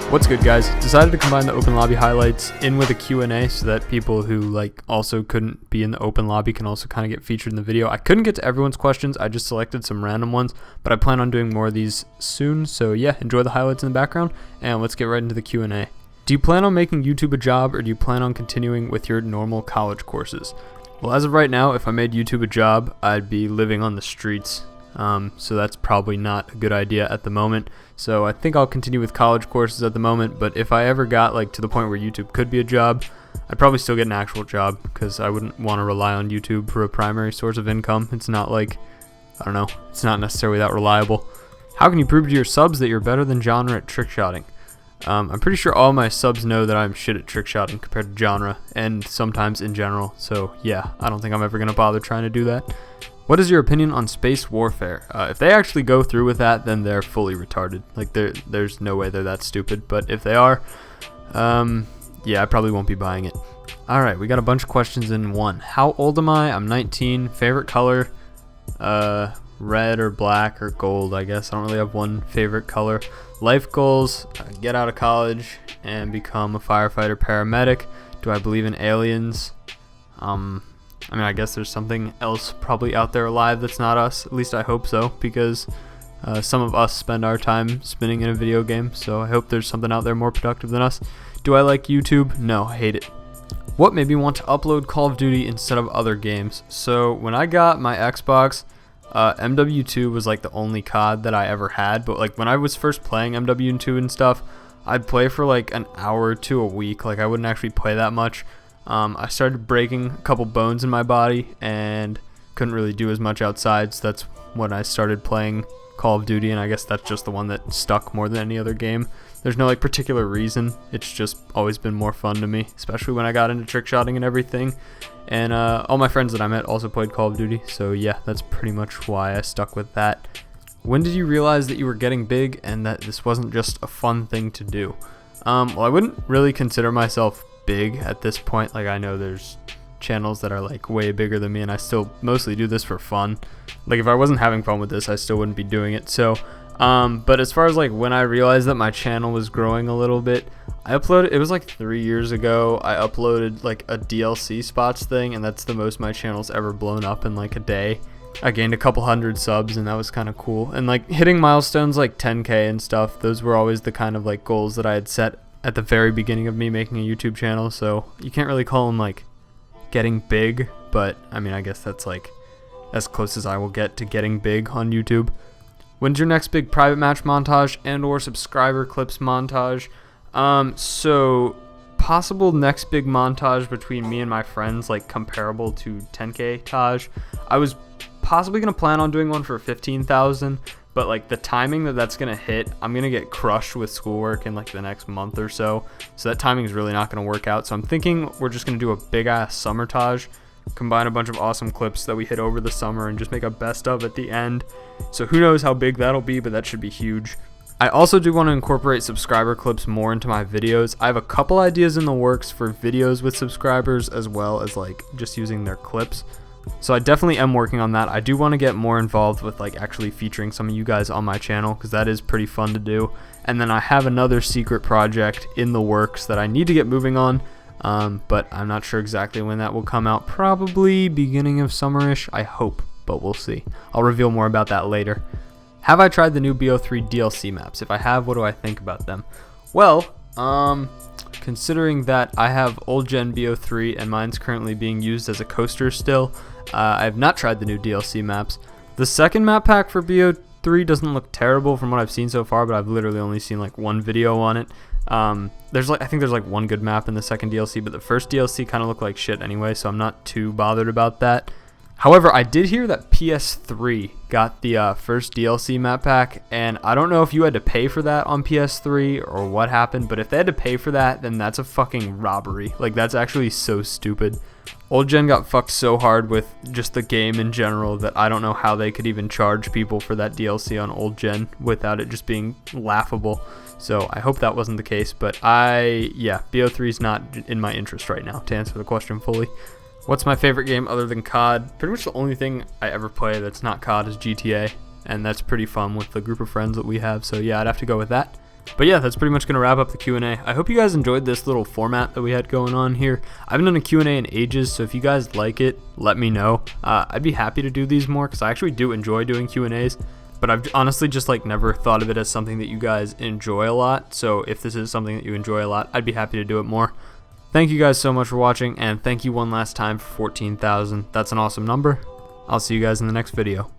What's good, guys? Decided to combine the open lobby highlights in with a Q&A so that people who also couldn't be in the open lobby can also kind of get featured in the video. I couldn't get to everyone's questions. I just selected some random ones, but I plan on doing more of these soon. So yeah, enjoy the highlights in the background and let's get right into the Q&A. Do you plan on making YouTube a job, or do you plan on continuing with your normal college courses? Well, as of right now, if I made YouTube a job, I'd be living on the streets. So that's probably not a good idea at the moment. So I think I'll continue with college courses at the moment, but if I ever got to the point where YouTube could be a job, I'd probably still get an actual job because I wouldn't want to rely on YouTube for a primary source of income. It's not it's not necessarily that reliable. How can you prove to your subs that you're better than genre at trickshotting? I'm pretty sure all my subs know that I'm shit at trickshotting compared to genre and sometimes in general. So yeah, I don't think I'm ever going to bother trying to do that. What is your opinion on space warfare? If they actually go through with that, then they're fully retarded. There's no way they're that stupid. But if they are, yeah, I probably won't be buying it. All right, we got a bunch of questions in one. How old am I? I'm 19. Favorite color? Red or black or gold, I guess. I don't really have one favorite color. Life goals: get out of college and become a firefighter paramedic. Do I believe in aliens? I guess there's something else probably out there alive that's not us. At least I hope so, because some of us spend our time spinning in a video game, so I hope there's something out there more productive than us. Do I like YouTube? No, I hate it. What made me want to upload Call of Duty instead of other games? So when I got my Xbox, MW2 was the only COD that I ever had, but when I was first playing MW2 and stuff, I'd play for an hour or two a week. I wouldn't actually play that much. I started breaking a couple bones in my body and couldn't really do as much outside, so that's when I started playing Call of Duty, and I guess that's just the one that stuck more than any other game. There's no particular reason, it's just always been more fun to me, especially when I got into trickshotting and everything. And all my friends that I met also played Call of Duty, so yeah, that's pretty much why I stuck with that. When did you realize that you were getting big and that this wasn't just a fun thing to do? Well, I wouldn't really consider myself big at this point. I know there's channels that are way bigger than me, and I still mostly do this for fun. If I wasn't having fun with this, I still wouldn't be doing it. So but as far as when I realized that my channel was growing a little bit, I uploaded, it was 3 years ago, I uploaded a DLC spots thing, and that's the most my channel's ever blown up in a day. I gained a couple hundred subs, and that was kind of cool. And hitting milestones 10K and stuff, those were always the kind of goals that I had set at the very beginning of me making a YouTube channel. So you can't really call them getting big, but I guess that's as close as I will get to getting big on YouTube. When's your next big private match montage and or subscriber clips montage? So possible next big montage between me and my friends, comparable to 10K Taj. I was possibly gonna plan on doing one for 15,000, but the timing that's gonna hit, I'm gonna get crushed with schoolwork in the next month or so. So that timing is really not gonna work out. So I'm thinking we're just gonna do a big ass summer Taj, combine a bunch of awesome clips that we hit over the summer and just make a best of at the end. So who knows how big that'll be, but that should be huge. I also do want to incorporate subscriber clips more into my videos. I have a couple ideas in the works for videos with subscribers, as well as just using their clips. So I definitely am working on that. I do want to get more involved with actually featuring some of you guys on my channel, because that is pretty fun to do. And then I have another secret project in the works that I need to get moving on. But I'm not sure exactly when that will come out. Probably beginning of summerish, I hope, but we'll see. I'll reveal more about that later. Have I tried the new BO3 DLC maps? If I have, what do I think about them? Well, considering that I have old gen BO3 and mine's currently being used as a coaster still, I have not tried the new DLC maps. The second map pack for BO3 doesn't look terrible from what I've seen so far, but I've literally only seen one video on it. I think there's one good map in the second DLC, but the first DLC kind of looked like shit anyway, so I'm not too bothered about that. However, I did hear that PS3 got the first DLC map pack, and I don't know if you had to pay for that on PS3 or what happened, but if they had to pay for that, then that's a fucking robbery. That's actually so stupid. Old gen got fucked so hard with just the game in general that I don't know how they could even charge people for that DLC on old gen without it just being laughable. So I hope that wasn't the case, but BO3 is not in my interest right now, to answer the question fully. What's my favorite game other than COD? Pretty much the only thing I ever play that's not COD is GTA, and that's pretty fun with the group of friends that we have, so yeah, I'd have to go with that. But yeah, that's pretty much going to wrap up the Q&A. I hope you guys enjoyed this little format that we had going on here. I haven't done a Q&A in ages, so if you guys like it, let me know. I'd be happy to do these more because I actually do enjoy doing Q&As. But I've honestly just like never thought of it as something that you guys enjoy a lot. So if this is something that you enjoy a lot, I'd be happy to do it more. Thank you guys so much for watching, and thank you one last time for 14,000. That's an awesome number. I'll see you guys in the next video.